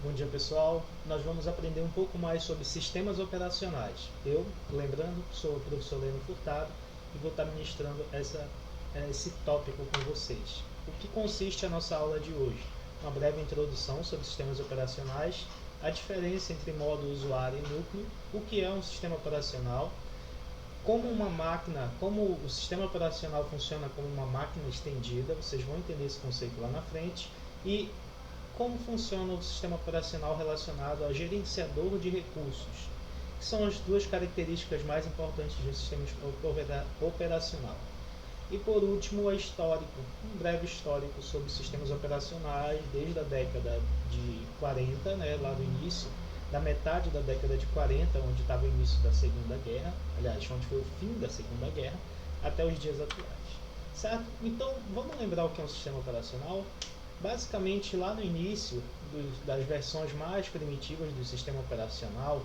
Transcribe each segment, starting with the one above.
Bom dia pessoal, nós vamos aprender um pouco mais sobre sistemas operacionais. Lembrando, sou o professor Leno Furtado e vou estar ministrando esse tópico com vocês. O que consiste a nossa aula de hoje? Uma breve introdução sobre sistemas operacionais, a diferença entre modo usuário e núcleo, o que é um sistema operacional, como o sistema operacional funciona como uma máquina estendida, vocês vão entender esse conceito lá na frente, e como funciona o sistema operacional relacionado ao gerenciador de recursos, que são as duas características mais importantes de um sistema operacional. E por último, um breve histórico sobre sistemas operacionais desde a década de 40, lá do início, da metade da década de 40, onde estava o início da Segunda Guerra, aliás, onde foi o fim da Segunda Guerra, até os dias atuais. Certo? Então, vamos lembrar o que é um sistema operacional? Basicamente, lá no início das versões mais primitivas do sistema operacional,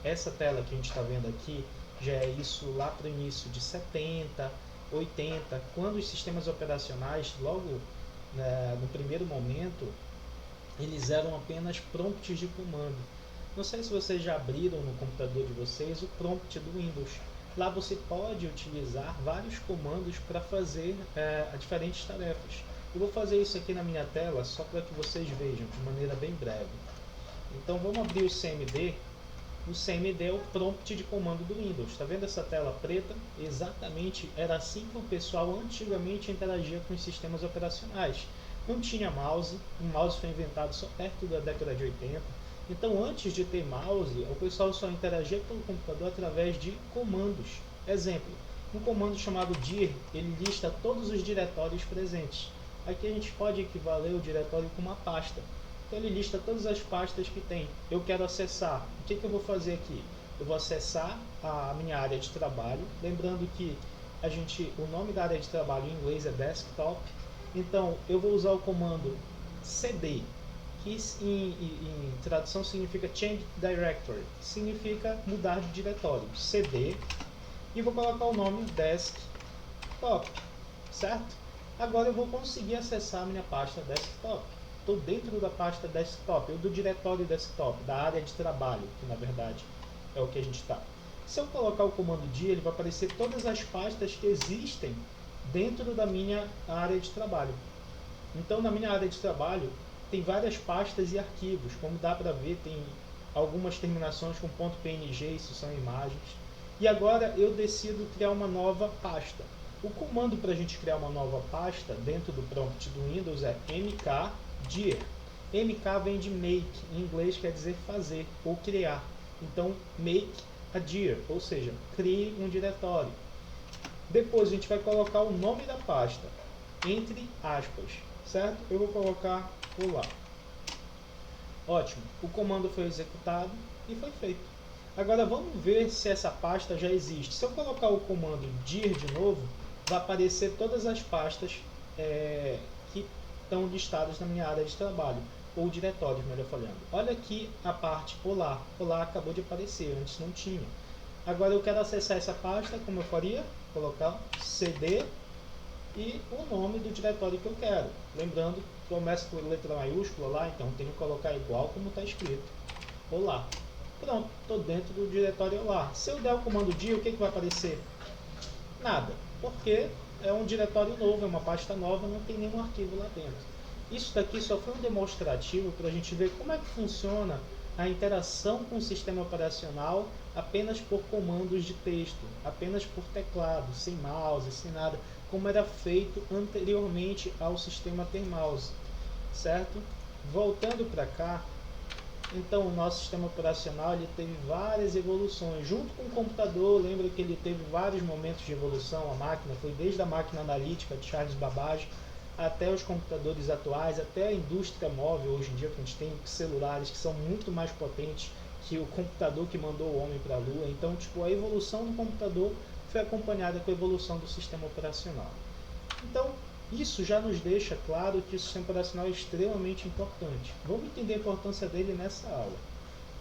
essa tela que a gente está vendo aqui, já é isso lá para o início de 70, 80, quando os sistemas operacionais, logo no primeiro momento, eles eram apenas prompts de comando. Não sei se vocês já abriram no computador de vocês o prompt do Windows. Lá você pode utilizar vários comandos para fazer diferentes tarefas. Eu vou fazer isso aqui na minha tela só para que vocês vejam de maneira bem breve. Então vamos abrir o CMD. O CMD é o prompt de comando do Windows. Está vendo essa tela preta? Exatamente, era assim que o pessoal antigamente interagia com os sistemas operacionais. Não tinha mouse, o mouse foi inventado só perto da década de 80. Então antes de ter mouse, o pessoal só interagia pelo computador através de comandos. Exemplo, um comando chamado dir, ele lista todos os diretórios presentes. Aqui a gente pode equivaler o diretório com uma pasta. Então ele lista todas as pastas que tem. Eu quero acessar. O que eu vou fazer aqui? Eu vou acessar a minha área de trabalho. Lembrando que o nome da área de trabalho em inglês é desktop. Então eu vou usar o comando cd, que em tradução significa change directory, significa mudar de diretório. Cd, e vou colocar o nome desktop, certo? Agora eu vou conseguir acessar a minha pasta desktop. Estou dentro da pasta desktop, ou do diretório desktop, da área de trabalho, que na verdade é o que a gente está. Se eu colocar o comando dir, ele vai aparecer todas as pastas que existem dentro da minha área de trabalho. Então na minha área de trabalho tem várias pastas e arquivos, como dá para ver, tem algumas terminações com .png, isso são imagens. E agora eu decido criar uma nova pasta. O comando para a gente criar uma nova pasta dentro do prompt do Windows é mkdir. mk vem de make, em inglês quer dizer fazer ou criar. Então make a dir, ou seja, crie um diretório. Depois a gente vai colocar o nome da pasta, entre aspas, certo? Eu vou colocar olá. Ótimo, o comando foi executado e foi feito. Agora vamos ver se essa pasta já existe. Se eu colocar o comando dir de novo, vai aparecer todas as pastas que estão listadas na minha área de trabalho, ou diretórios, melhor falando. Olha aqui a parte olá. Olá acabou de aparecer, antes não tinha. Agora eu quero acessar essa pasta, como eu faria? Colocar cd e o nome do diretório que eu quero. Lembrando que começa com letra maiúscula lá, então tenho que colocar igual como está escrito. Olá. Pronto, estou dentro do diretório olá. Se eu der o comando dir, o que vai aparecer? Nada, porque é um diretório novo, é uma pasta nova, não tem nenhum arquivo lá dentro. Isso daqui só foi um demonstrativo para a gente ver como é que funciona a interação com o sistema operacional apenas por comandos de texto, apenas por teclado, sem mouse, sem nada, como era feito anteriormente ao sistema ter mouse, certo? Voltando para cá, então o nosso sistema operacional ele teve várias evoluções. Junto com o computador, lembra que ele teve vários momentos de evolução, a máquina foi desde a máquina analítica de Charles Babbage até os computadores atuais, até a indústria móvel hoje em dia, que a gente tem celulares que são muito mais potentes que o computador que mandou o homem para a Lua. Então, a evolução do computador foi acompanhada com a evolução do sistema operacional. Então, isso já nos deixa claro que o sistema operacional é extremamente importante. Vamos entender a importância dele nessa aula.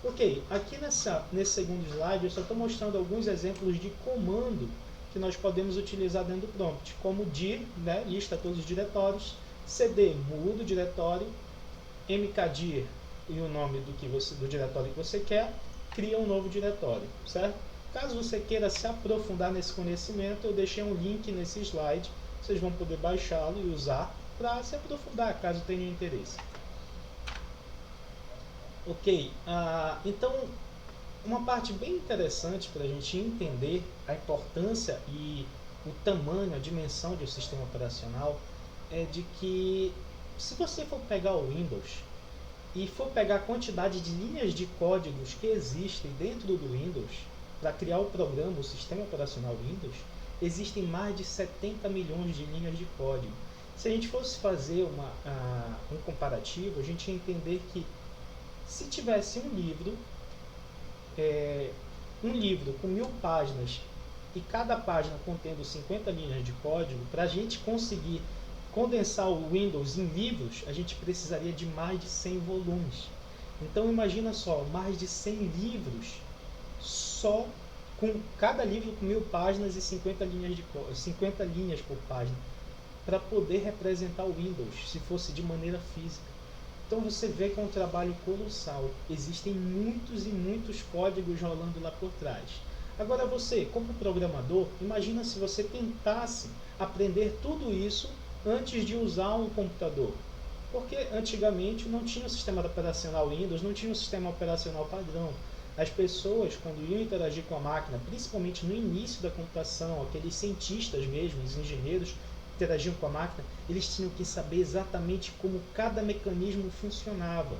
Ok, aqui nesse segundo slide eu só estou mostrando alguns exemplos de comando que nós podemos utilizar dentro do prompt, como dir, lista todos os diretórios, cd, muda o diretório, mkdir, e o nome do diretório que você quer, cria um novo diretório, certo? Caso você queira se aprofundar nesse conhecimento, eu deixei um link nesse slide, vocês vão poder baixá-lo e usar para se aprofundar, caso tenham interesse. Ok, então uma parte bem interessante para a gente entender a importância e o tamanho, a dimensão de um sistema operacional é de que, se você for pegar o Windows e for pegar a quantidade de linhas de códigos que existem dentro do Windows para criar o programa, o sistema operacional Windows, existem mais de 70 milhões de linhas de código. Se a gente fosse fazer um comparativo, a gente ia entender que, se tivesse um livro com 1000 páginas e cada página contendo 50 linhas de código, para a gente conseguir condensar o Windows em livros, a gente precisaria de mais de 100 volumes. Então imagina só, mais de 100 livros, só com cada livro com 1000 páginas e 50 linhas por página, para poder representar o Windows, se fosse de maneira física. Então você vê que é um trabalho colossal. Existem muitos e muitos códigos rolando lá por trás. Agora você, como programador, imagina se você tentasse aprender tudo isso antes de usar um computador. Porque antigamente não tinha o sistema operacional Windows, não tinha o sistema operacional padrão. As pessoas, quando iam interagir com a máquina, principalmente no início da computação, aqueles cientistas mesmo, os engenheiros, interagiam com a máquina, eles tinham que saber exatamente como cada mecanismo funcionava.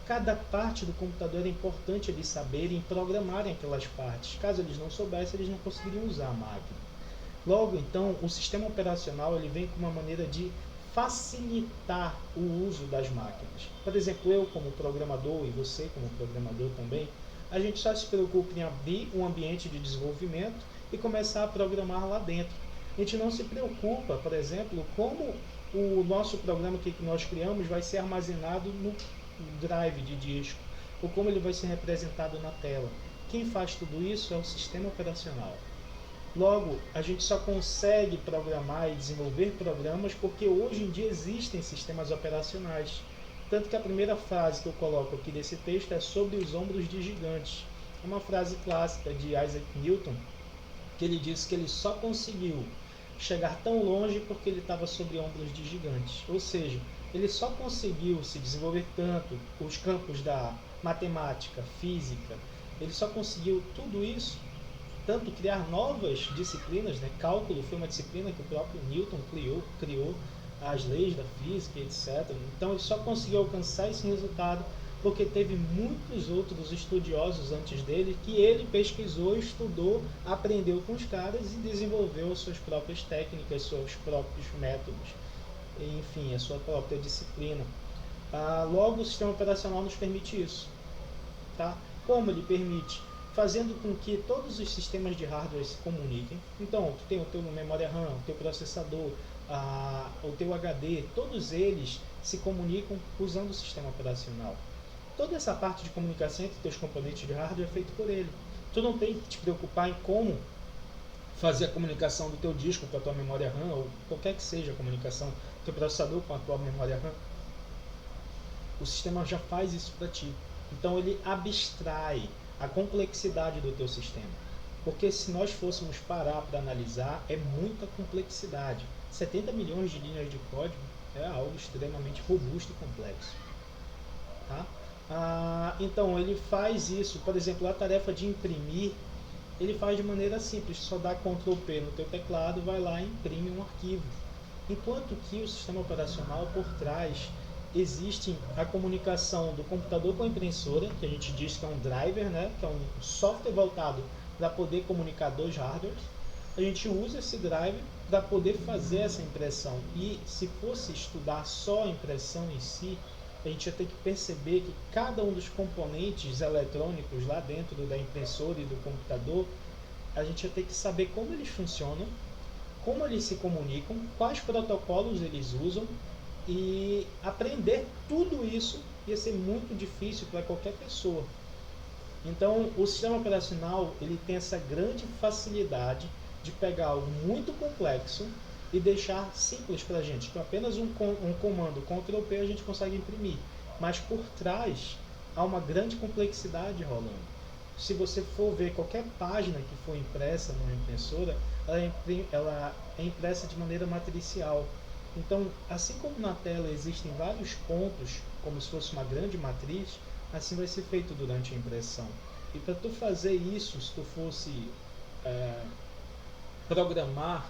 Cada parte do computador era importante eles saberem e programarem aquelas partes. Caso eles não soubessem, eles não conseguiriam usar a máquina. Logo, então, o sistema operacional ele vem com uma maneira de facilitar o uso das máquinas. Por exemplo, eu como programador e você como programador também, a gente só se preocupa em abrir um ambiente de desenvolvimento e começar a programar lá dentro. A gente não se preocupa, por exemplo, como o nosso programa que nós criamos vai ser armazenado no drive de disco, ou como ele vai ser representado na tela. Quem faz tudo isso é o sistema operacional. Logo, a gente só consegue programar e desenvolver programas porque hoje em dia existem sistemas operacionais. Tanto que a primeira frase que eu coloco aqui desse texto é sobre os ombros de gigantes. É uma frase clássica de Isaac Newton, que ele disse que ele só conseguiu chegar tão longe porque ele estava sobre ombros de gigantes. Ou seja, ele só conseguiu se desenvolver tanto os campos da matemática, física, ele só conseguiu tudo isso, tanto criar novas disciplinas, né? Cálculo foi uma disciplina que o próprio Newton criou as leis da física, etc. Então ele só conseguiu alcançar esse resultado porque teve muitos outros estudiosos antes dele que ele pesquisou, estudou, aprendeu com os caras e desenvolveu as suas próprias técnicas, seus próprios métodos, enfim, a sua própria disciplina. Logo, o sistema operacional nos permite isso. Tá? Como ele permite? Fazendo com que todos os sistemas de hardware se comuniquem. Então, tu tem o teu memória RAM, o teu processador, o teu HD, todos eles se comunicam usando o sistema operacional. Toda essa parte de comunicação entre teus componentes de hardware é feito por ele. Tu não tem que te preocupar em como fazer a comunicação do teu disco com a tua memória RAM, ou qualquer que seja a comunicação do teu processador com a tua memória RAM. O sistema já faz isso para ti. Então ele abstrai a complexidade do teu sistema. Porque se nós fôssemos parar para analisar, é muita complexidade. 70 milhões de linhas de código é algo extremamente robusto e complexo. Tá? Então ele faz isso, por exemplo, a tarefa de imprimir, ele faz de maneira simples, só dá Ctrl P no teu teclado, vai lá e imprime um arquivo. Enquanto que o sistema operacional por trás existe a comunicação do computador com a impressora, que a gente diz que é um driver, né, que é um software voltado para poder comunicar dois hardwares. A gente usa esse driver para poder fazer essa impressão. E se fosse estudar só a impressão em si, a gente ia ter que perceber que cada um dos componentes eletrônicos lá dentro da impressora e do computador, a gente ia ter que saber como eles funcionam, como eles se comunicam, quais protocolos eles usam, e aprender tudo isso ia ser muito difícil para qualquer pessoa. Então o sistema operacional ele tem essa grande facilidade de pegar algo muito complexo e deixar simples para a gente. Com apenas um comando Ctrl P a gente consegue imprimir. mas por trás há uma grande complexidade rolando. Se você for ver qualquer página que for impressa numa impressora, ela é impressa de maneira matricial. Então, assim como na tela existem vários pontos, como se fosse uma grande matriz, assim vai ser feito durante a impressão. E para tu fazer isso, se tu fosse programar,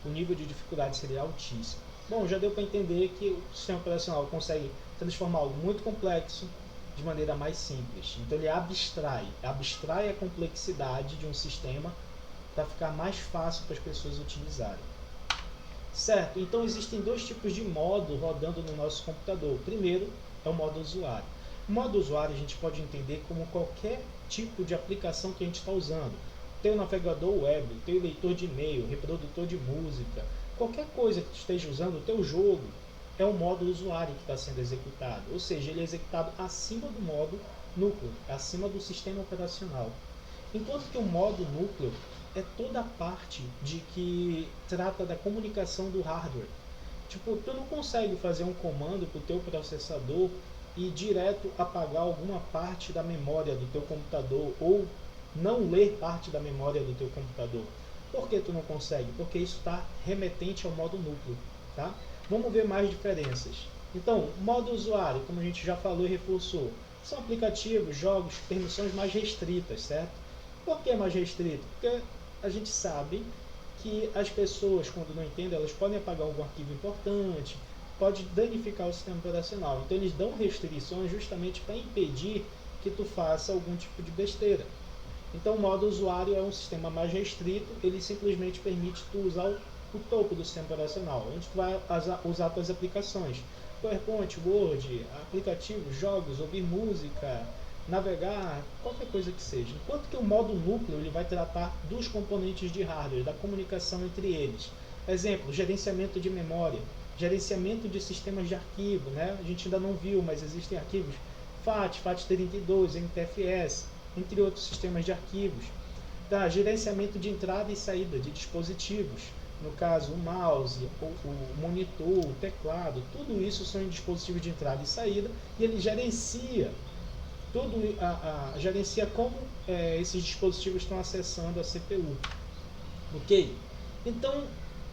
o nível de dificuldade seria altíssimo. Bom, já deu para entender que o sistema operacional consegue transformar algo muito complexo de maneira mais simples. Então ele abstrai a complexidade de um sistema para ficar mais fácil para as pessoas utilizarem. Certo, então existem dois tipos de modo rodando no nosso computador. O primeiro é o modo usuário. O modo usuário a gente pode entender como qualquer tipo de aplicação que a gente está usando. Teu navegador web, teu leitor de e-mail, reprodutor de música, qualquer coisa que tu esteja usando, o teu jogo, é o modo usuário que está sendo executado. Ou seja, ele é executado acima do modo núcleo, acima do sistema operacional. Enquanto que o modo núcleo é toda a parte de que trata da comunicação do hardware. Tipo, tu não consegue fazer um comando para o teu processador e direto apagar alguma parte da memória do teu computador ou não ler parte da memória do teu computador. Por que tu não consegue? Porque isso está remetente ao modo núcleo, tá? Vamos ver mais diferenças. Então, modo usuário, como a gente já falou e reforçou, são aplicativos, jogos, permissões mais restritas, certo? Por que mais restrito? Porque a gente sabe que as pessoas, quando não entendem, elas podem apagar algum arquivo importante, pode danificar o sistema operacional. Então eles dão restrições justamente para impedir que tu faça algum tipo de besteira. Então o modo usuário é um sistema mais restrito, ele simplesmente permite tu usar o topo do sistema operacional, onde tu vai usar tuas aplicações. PowerPoint, Word, aplicativos, jogos, ouvir música, navegar, qualquer coisa que seja. Enquanto que o modo núcleo ele vai tratar dos componentes de hardware, da comunicação entre eles. Exemplo, gerenciamento de memória, gerenciamento de sistemas de arquivo, né? A gente ainda não viu, mas existem arquivos FAT, FAT32, NTFS, entre outros sistemas de arquivos. Tá? Gerenciamento de entrada e saída de dispositivos, no caso o mouse, o monitor, o teclado, tudo isso são dispositivos de entrada e saída e ele gerencia gerencia como esses dispositivos estão acessando a CPU. Ok? Então,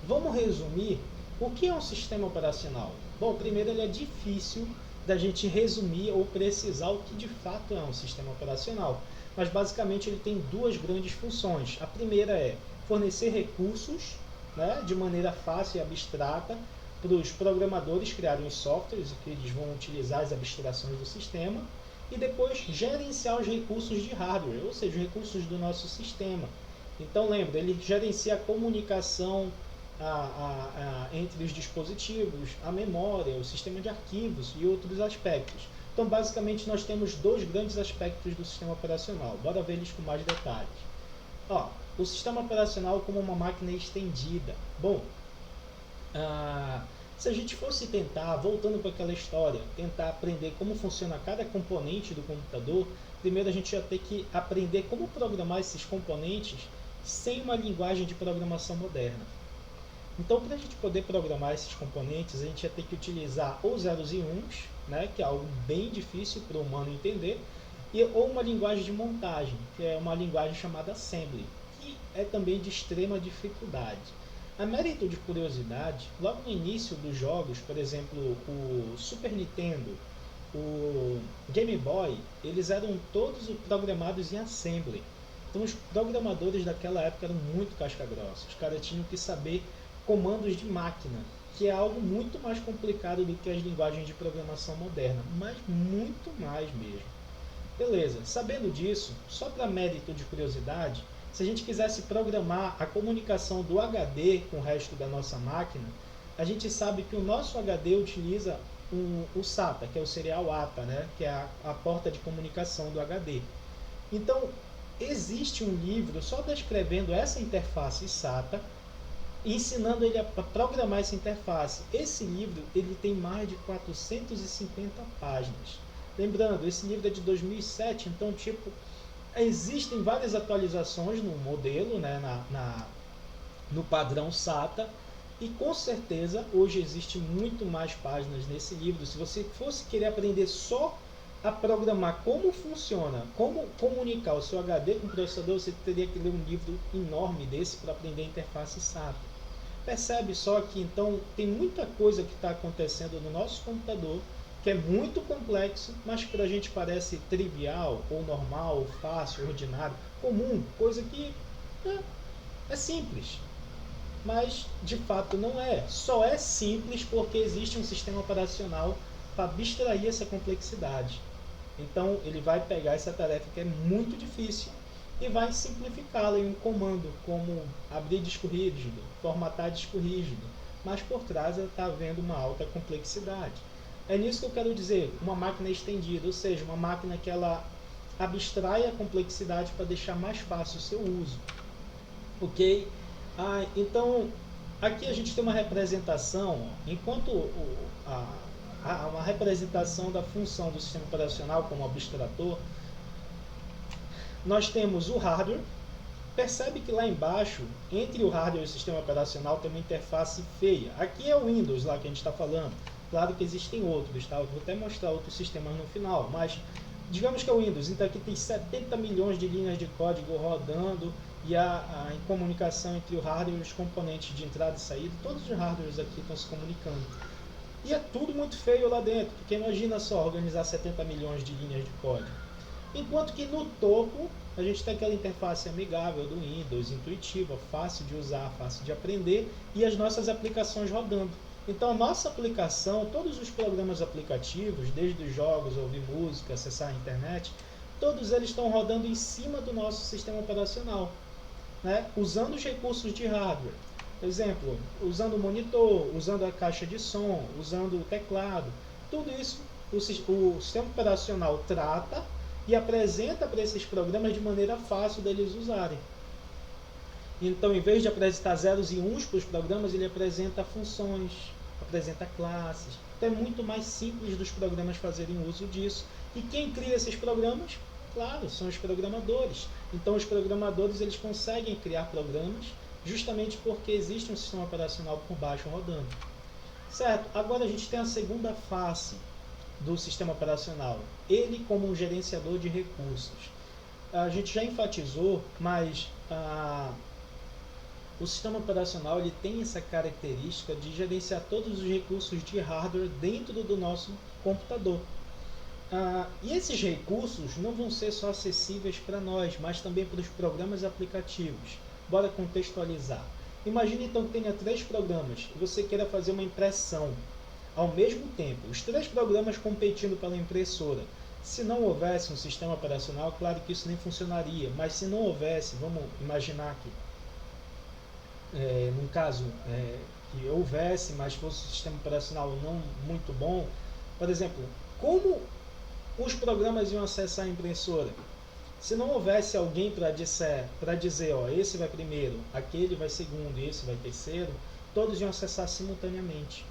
vamos resumir o que é um sistema operacional. Bom, primeiro ele é difícil da gente resumir ou precisar o que de fato é um sistema operacional, mas basicamente ele tem duas grandes funções. A primeira é fornecer recursos, né, de maneira fácil e abstrata para os programadores criarem os softwares que eles vão utilizar as abstrações do sistema, e depois gerenciar os recursos de hardware, ou seja, os recursos do nosso sistema. Então lembra, ele gerencia a comunicação entre os dispositivos, a memória, o sistema de arquivos e outros aspectos. Então basicamente nós temos dois grandes aspectos do sistema operacional. Bora ver eles com mais detalhes. O sistema operacional como uma máquina estendida. Bom, se a gente fosse tentar, voltando para aquela história, tentar aprender como funciona cada componente do computador, primeiro a gente ia ter que aprender como programar esses componentes sem uma linguagem de programação moderna. Então, para a gente poder programar esses componentes, a gente ia ter que utilizar ou zeros e uns, né, que é algo bem difícil para o humano entender, ou uma linguagem de montagem, que é uma linguagem chamada Assembly, que é também de extrema dificuldade. A mérito de curiosidade, logo no início dos jogos, por exemplo, o Super Nintendo, o Game Boy, eles eram todos programados em Assembly. Então os programadores daquela época eram muito casca-grossa. Os caras tinham que saber comandos de máquina, que é algo muito mais complicado do que as linguagens de programação moderna, mas muito mais mesmo. Beleza, sabendo disso, só para mérito de curiosidade, se a gente quisesse programar a comunicação do HD com o resto da nossa máquina, a gente sabe que o nosso HD utiliza o SATA, que é o Serial ATA, né? Que é a porta de comunicação do HD. Então, existe um livro só descrevendo essa interface SATA, ensinando ele a programar essa interface. Esse livro ele tem mais de 450 páginas. Lembrando, esse livro é de 2007, então tipo existem várias atualizações no modelo, né, no padrão SATA, E com certeza, hoje existe muito mais páginas nesse livro. Se você fosse querer aprender só a programar como funciona, como comunicar o seu HD com o processador, você teria que ler um livro enorme desse para aprender a interface SATA. Percebe só que então tem muita coisa que está acontecendo no nosso computador que é muito complexo, mas que para a gente parece trivial, ou normal, ou fácil, ordinário, comum, coisa que é simples. Mas de fato não é. Só é simples porque existe um sistema operacional para abstrair essa complexidade. Então ele vai pegar essa tarefa que é muito difícil e vai simplificá-la em um comando como abrir disco rígido, formatar disco rígido, mas por trás está havendo uma alta complexidade. É nisso que eu quero dizer, uma máquina estendida, ou seja, uma máquina que ela abstrai a complexidade para deixar mais fácil o seu uso. Ok? Então, aqui a gente tem uma representação, enquanto uma representação da função do sistema operacional como abstrator, nós temos o hardware. Percebe que lá embaixo, entre o hardware e o sistema operacional, tem uma interface feia. Aqui é o Windows lá que a gente está falando. Claro que existem outros, tá? Eu vou até mostrar outros sistemas no final, mas digamos que é o Windows. Então aqui tem 70 milhões de linhas de código rodando e a comunicação entre o hardware e os componentes de entrada e saída. Todos os hardwares aqui estão se comunicando. E é tudo muito feio lá dentro, porque imagina só organizar 70 milhões de linhas de código. Enquanto que no topo a gente tem aquela interface amigável do Windows, intuitiva, fácil de usar, fácil de aprender, e as nossas aplicações rodando. Então a nossa aplicação, todos os programas aplicativos, desde os jogos, ouvir música, acessar a internet, todos eles estão rodando em cima do nosso sistema operacional, né? Usando os recursos de hardware. Por exemplo, usando o monitor, usando a caixa de som, usando o teclado. Tudo isso o sistema operacional trata e apresenta para esses programas de maneira fácil deles usarem. Então, em vez de apresentar zeros e uns para os programas, ele apresenta funções, apresenta classes. Então, é muito mais simples dos programas fazerem uso disso. E quem cria esses programas? Claro, são os programadores. Então, os programadores eles conseguem criar programas justamente porque existe um sistema operacional por baixo rodando. Certo? Agora a gente tem a segunda face do sistema operacional, ele como um gerenciador de recursos. A gente já enfatizou, mas o sistema operacional ele tem essa característica de gerenciar todos os recursos de hardware dentro do nosso computador. E esses recursos não vão ser só acessíveis para nós, mas também para os programas aplicativos. Bora contextualizar. Imagine então que tenha 3 programas e você queira fazer uma impressão ao mesmo tempo, os 3 programas competindo pela impressora. Se não houvesse um sistema operacional, claro que isso nem funcionaria, mas se não houvesse, vamos imaginar que, num caso que houvesse, mas fosse um sistema operacional não muito bom, por exemplo, como os programas iam acessar a impressora? Se não houvesse alguém para dizer, ó, esse vai primeiro, aquele vai segundo e esse vai terceiro, todos iam acessar simultaneamente.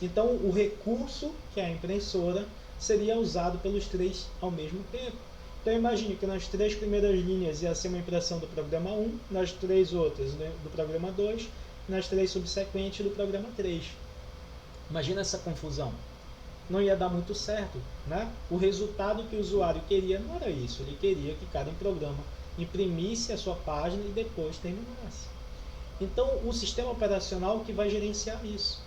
Então, o recurso, que é a impressora, seria usado pelos 3 ao mesmo tempo. Então, imagine que nas 3 primeiras linhas ia ser uma impressão do programa 1, nas 3 outras do programa 2, nas 3 subsequentes do programa 3. Imagina essa confusão. Não ia dar muito certo, né? O resultado que o usuário queria não era isso. Ele queria que cada programa imprimisse a sua página e depois terminasse. Então, o sistema operacional que vai gerenciar isso.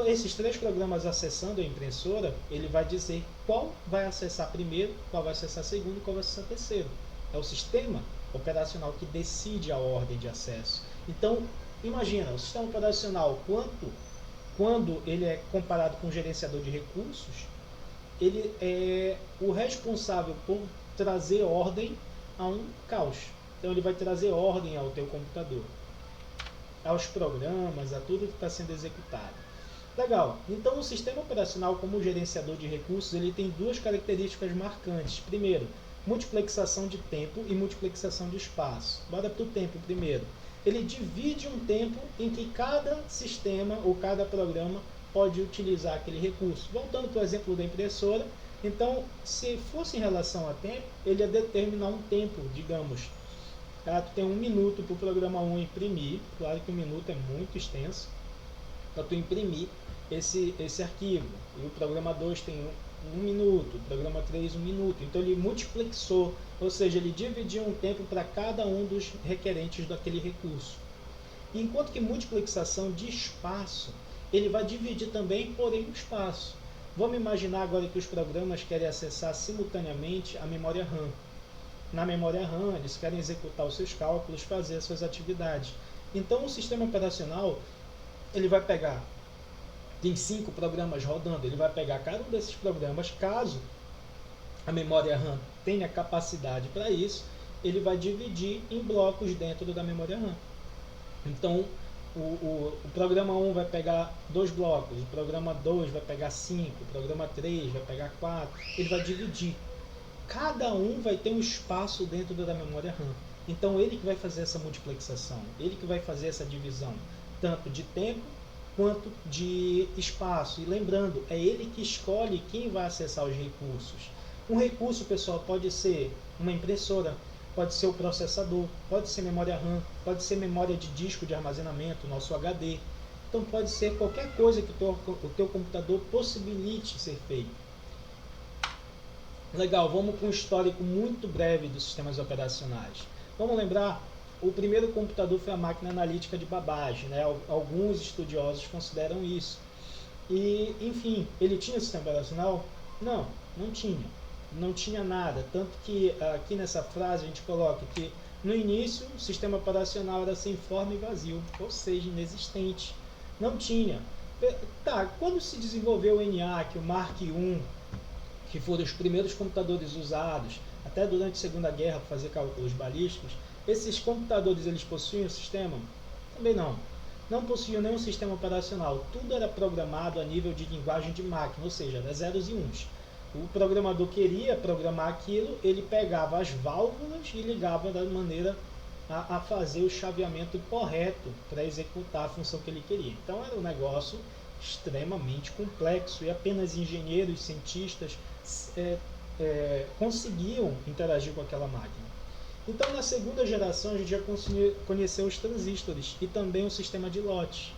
Esses 3 programas acessando a impressora, ele vai dizer qual vai acessar primeiro, qual vai acessar segundo e qual vai acessar terceiro. É o sistema operacional que decide a ordem de acesso. Então, imagina, o sistema operacional, quando ele é comparado com um gerenciador de recursos, ele é o responsável por trazer ordem a um caos. Então, ele vai trazer ordem ao teu computador, aos programas, a tudo que está sendo executado. Legal, então o sistema operacional como gerenciador de recursos ele tem 2 características marcantes. Primeiro, multiplexação de tempo e multiplexação de espaço. Bora para o tempo primeiro. Ele divide um tempo em que cada sistema ou cada programa pode utilizar aquele recurso. Voltando para o exemplo da impressora, então se fosse em relação a tempo, ele ia determinar um tempo, digamos. Tu tem 1 minuto para o programa 1 imprimir, claro que 1 minuto é muito extenso. para tu imprimir esse arquivo. E o programa 2 tem 1 minuto, o programa 3 1 minuto. Então ele multiplexou, ou seja, ele dividiu um tempo para cada um dos requerentes daquele recurso. Enquanto que multiplexação de espaço, ele vai dividir também, porém, o espaço. Vamos imaginar agora que os programas querem acessar simultaneamente a memória RAM. Na memória RAM, eles querem executar os seus cálculos, fazer as suas atividades. Então, o sistema operacional, ele vai pegar, tem 5 programas rodando, ele vai pegar cada um desses programas, caso a memória RAM tenha capacidade para isso, ele vai dividir em blocos dentro da memória RAM. Então, o programa 1 vai pegar 2 blocos, o programa 2 vai pegar 5, o programa 3 vai pegar 4, ele vai dividir. Cada um vai ter um espaço dentro da memória RAM. Então, ele que vai fazer essa multiplexação, ele que vai fazer essa divisão, tanto de tempo quanto de espaço. E lembrando, é ele que escolhe quem vai acessar os recursos. Um recurso, pessoal, pode ser uma impressora, pode ser o processador, pode ser memória RAM, pode ser memória de disco de armazenamento, nosso HD. Então pode ser qualquer coisa que o teu computador possibilite ser feito. Legal, vamos com um histórico muito breve dos sistemas operacionais. Vamos lembrar, o primeiro computador foi a máquina analítica de Babbage, né? Alguns estudiosos consideram isso. E, enfim, ele tinha sistema operacional? Não, não tinha. Não tinha nada, tanto que aqui nessa frase a gente coloca que no início o sistema operacional era sem forma e vazio, ou seja, inexistente. Não tinha. Tá, quando se desenvolveu o ENIAC, o Mark I, que foram os primeiros computadores usados, até durante a Segunda Guerra, para fazer cálculos balísticos, esses computadores eles possuíam um sistema? Também não. Não possuíam nenhum sistema operacional. Tudo era programado a nível de linguagem de máquina, ou seja, era zeros e uns. O programador queria programar aquilo, ele pegava as válvulas e ligava da maneira a fazer o chaveamento correto para executar a função que ele queria. Então era um negócio extremamente complexo e apenas engenheiros, cientistas conseguiam interagir com aquela máquina. Então na segunda geração a gente já conheceu os transistores e também o sistema de lotes.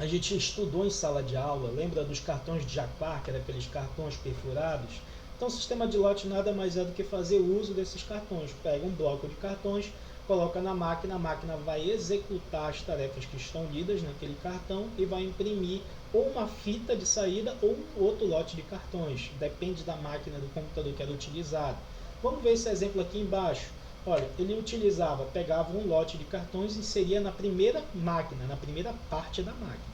A gente estudou em sala de aula, lembra dos cartões de Jacquard, que eram aqueles cartões perfurados? Então o sistema de lote nada mais é do que fazer uso desses cartões. Pega um bloco de cartões, coloca na máquina, a máquina vai executar as tarefas que estão lidas naquele cartão e vai imprimir ou uma fita de saída ou um outro lote de cartões. Depende da máquina do computador que era utilizado. Vamos ver esse exemplo aqui embaixo. Olha, ele utilizava, pegava um lote de cartões e inseria na primeira máquina, na primeira parte da máquina.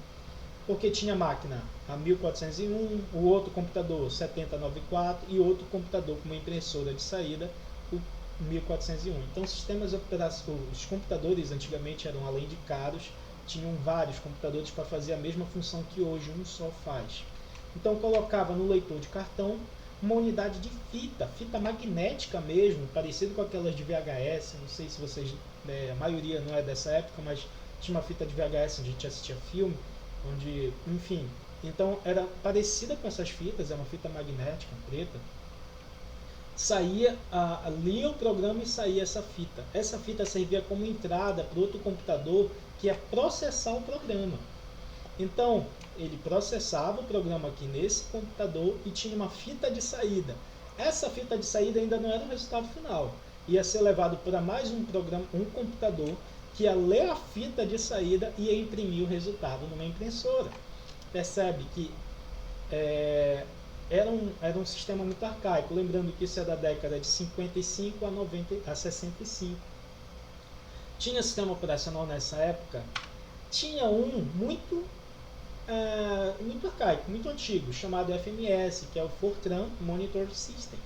Porque tinha máquina a 1401, o outro computador 7094 e outro computador com uma impressora de saída, o 1401. Então, os computadores antigamente eram, além de caros, tinham vários computadores para fazer a mesma função que hoje um só faz. Então, colocava no leitor de cartão uma unidade de fita magnética mesmo, parecido com aquelas de VHS. Não sei se vocês, a maioria não é dessa época, mas tinha uma fita de VHS onde a gente assistia filme, onde, enfim, então era parecida com essas fitas, é uma fita magnética preta. Lia o programa e saía essa fita. Essa fita servia como entrada para outro computador que ia processar o programa. Então, ele processava o programa aqui nesse computador e tinha uma fita de saída. Essa fita de saída ainda não era o resultado final. Ia ser levado para mais um computador que ia ler a fita de saída e ia imprimir o resultado numa impressora. Percebe que era um sistema muito arcaico. Lembrando que isso é da década de 55 a 65. Tinha sistema operacional nessa época? Tinha um muito arcaico, muito antigo, chamado FMS, que é o Fortran Monitor System.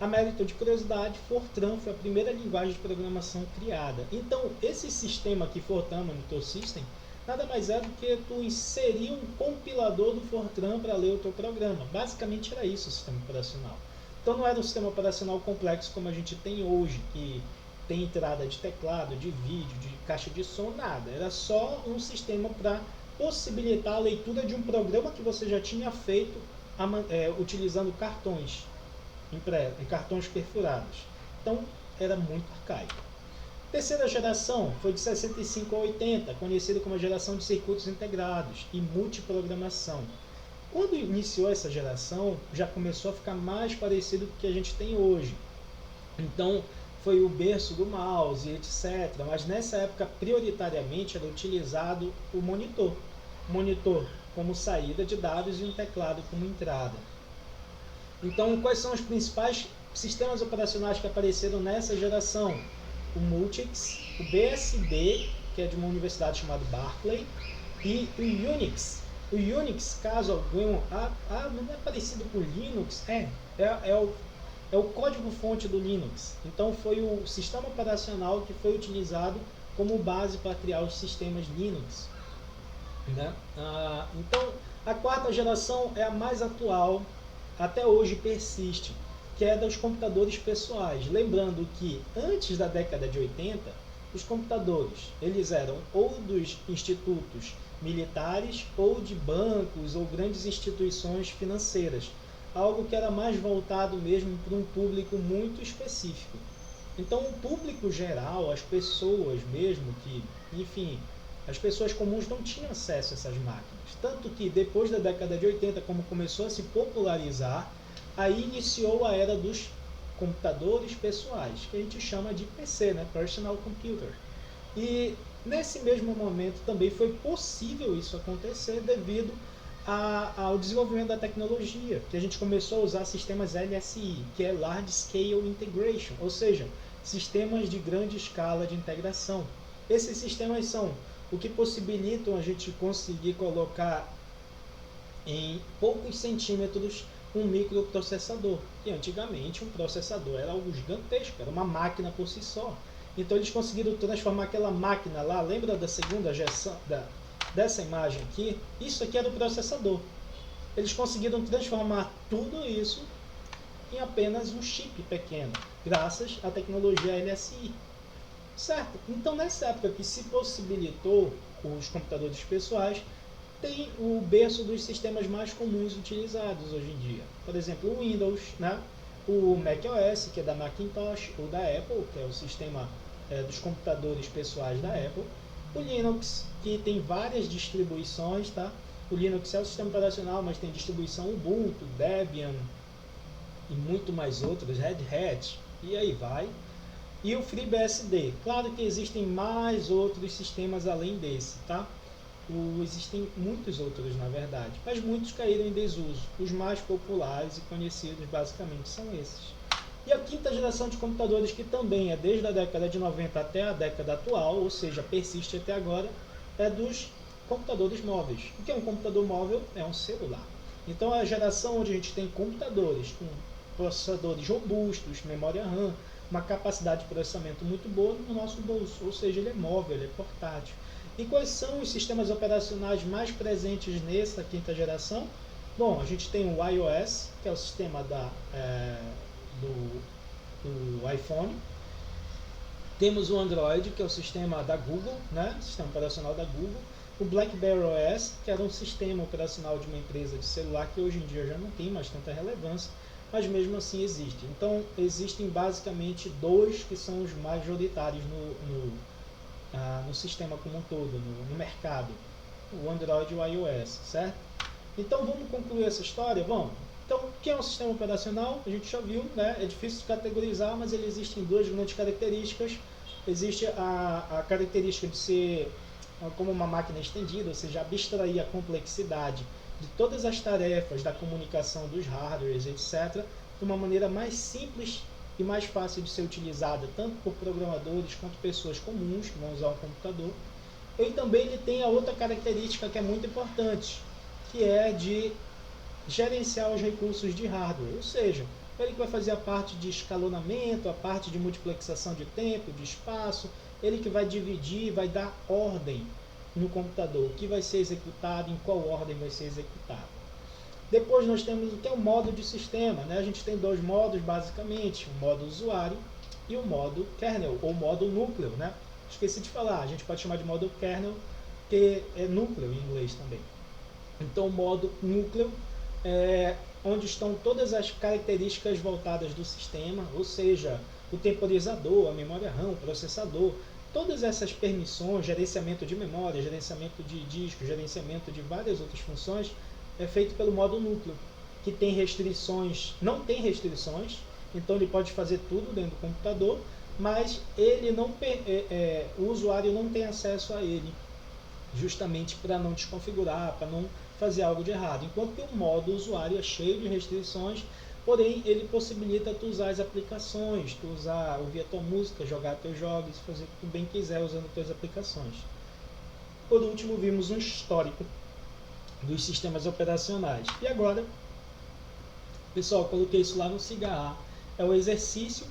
A mérito de curiosidade, Fortran foi a primeira linguagem de programação criada. Então, esse sistema aqui, Fortran Monitor System, nada mais é do que tu inserir um compilador do Fortran para ler o teu programa. Basicamente era isso o sistema operacional. Então não era um sistema operacional complexo como a gente tem hoje, que tem entrada de teclado, de vídeo, de caixa de som, nada. Era só um sistema para possibilitar a leitura de um programa que você já tinha feito utilizando cartões, cartões perfurados. Então era muito arcaico. Terceira geração foi de 65 a 80, conhecida como a geração de circuitos integrados e multiprogramação. Quando iniciou essa geração, já começou a ficar mais parecido com o que a gente tem hoje. Então, foi o berço do mouse, etc. Mas nessa época, prioritariamente, era utilizado o monitor. Monitor como saída de dados e um teclado como entrada. Então, quais são os principais sistemas operacionais que apareceram nessa geração? O Multics, o BSD, que é de uma universidade chamada Berkeley, e o Unix. O Unix, caso algum, não é parecido com o Linux? É o código-fonte do Linux. Então, foi o sistema operacional que foi utilizado como base para criar os sistemas Linux. Né? Então, a quarta geração é a mais atual, até hoje persiste, que é dos computadores pessoais. Lembrando que antes da década de 80, os computadores eles eram ou dos institutos militares ou de bancos ou grandes instituições financeiras, algo que era mais voltado mesmo para um público muito específico. Então, o público geral, as pessoas mesmo que, enfim, as pessoas comuns não tinham acesso a essas máquinas. Tanto que depois da década de 80, como começou a se popularizar, aí iniciou a era dos computadores pessoais, que a gente chama de PC, né? Personal Computer. E nesse mesmo momento também foi possível isso acontecer devido ao desenvolvimento da tecnologia, que a gente começou a usar sistemas LSI, que é Large Scale Integration, ou seja, sistemas de grande escala de integração. Esses sistemas são o que possibilitam a gente conseguir colocar em poucos centímetros um microprocessador. E antigamente um processador era algo gigantesco, era uma máquina por si só. Então eles conseguiram transformar aquela máquina lá, lembra da segunda geração dessa imagem aqui? Isso aqui era o processador. Eles conseguiram transformar tudo isso em apenas um chip pequeno, graças à tecnologia LSI. Certo? Então nessa época que se possibilitou os computadores pessoais, tem o berço dos sistemas mais comuns utilizados hoje em dia. Por exemplo, o Windows, né? O macOS, que é da Macintosh, ou da Apple, que é o sistema dos computadores pessoais da Apple. O Linux, que tem várias distribuições, tá? O Linux é o sistema operacional, mas tem distribuição Ubuntu, Debian e muito mais outros, Red Hat, e aí vai. E o FreeBSD. Claro que existem mais outros sistemas além desse, tá? Existem muitos outros, na verdade, mas muitos caíram em desuso. Os mais populares e conhecidos, basicamente, são esses. E a quinta geração de computadores, que também é desde a década de 90 até a década atual, ou seja, persiste até agora, é dos computadores móveis. O que é um computador móvel? É um celular. Então, é a geração onde a gente tem computadores com processadores robustos, memória RAM, uma capacidade de processamento muito boa no nosso bolso, ou seja, ele é móvel, ele é portátil. E quais são os sistemas operacionais mais presentes nessa quinta geração? Bom, a gente tem o iOS, que é o sistema do iPhone. Temos o Android, que é o sistema da Google, né? O sistema operacional da Google. O BlackBerry OS, que era um sistema operacional de uma empresa de celular que hoje em dia já não tem mais tanta relevância, mas mesmo assim existe. Então, existem basicamente dois que são os majoritários no sistema como um todo, no mercado, o Android e o iOS, certo? Então vamos concluir essa história? Vamos. Então, o que é um sistema operacional? A gente já viu, né? É difícil de categorizar, mas ele existe em duas grandes características. Existe a característica de ser como uma máquina estendida, ou seja, abstrair a complexidade de todas as tarefas da comunicação dos hardwares, etc., de uma maneira mais simples e mais fácil de ser utilizada tanto por programadores quanto pessoas comuns que vão usar um computador. E também ele tem a outra característica que é muito importante, que é de gerenciar os recursos de hardware, ou seja, ele que vai fazer a parte de escalonamento, a parte de multiplexação de tempo, de espaço, ele que vai dividir, vai dar ordem no computador, o que vai ser executado, em qual ordem vai ser executado. Depois nós temos o que é o modo de sistema, né? A gente tem dois modos basicamente, o modo usuário e o modo kernel, ou modo núcleo, né? Esqueci de falar, a gente pode chamar de modo kernel, que é núcleo em inglês também. Então o modo núcleo é onde estão todas as características voltadas do sistema, ou seja, o temporizador, a memória RAM, o processador, todas essas permissões, gerenciamento de memória, gerenciamento de disco, gerenciamento de várias outras funções, é feito pelo modo núcleo, que tem restrições, não tem restrições, então ele pode fazer tudo dentro do computador, mas ele não, o usuário não tem acesso a ele, justamente para não desconfigurar, para não fazer algo de errado. Enquanto que o modo usuário é cheio de restrições, porém ele possibilita tu usar as aplicações, tu ouvir a tua música, jogar teus jogos, fazer o que tu bem quiser usando tuas aplicações. Por último, vimos um histórico dos sistemas operacionais. E agora, pessoal, coloquei isso lá no Cigarra. É o exercício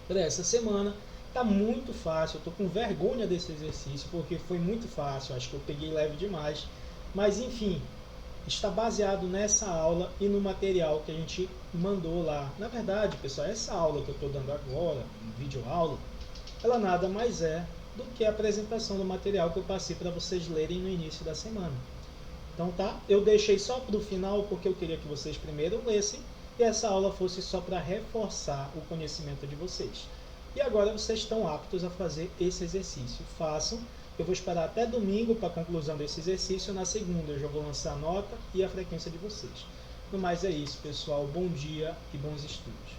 para essa semana. Tá muito fácil, eu tô com vergonha desse exercício porque foi muito fácil, acho que eu peguei leve demais. Mas enfim, está baseado nessa aula e no material que a gente mandou lá. Na verdade, pessoal, essa aula que eu estou dando agora, vídeo aula, ela nada mais é do que a apresentação do material que eu passei para vocês lerem no início da semana. Então tá, eu deixei só para o final porque eu queria que vocês primeiro lessem e essa aula fosse só para reforçar o conhecimento de vocês. E agora vocês estão aptos a fazer esse exercício. Façam. Eu vou esperar até domingo para a conclusão desse exercício. Na segunda eu já vou lançar a nota e a frequência de vocês. No mais é isso, pessoal. Bom dia e bons estudos.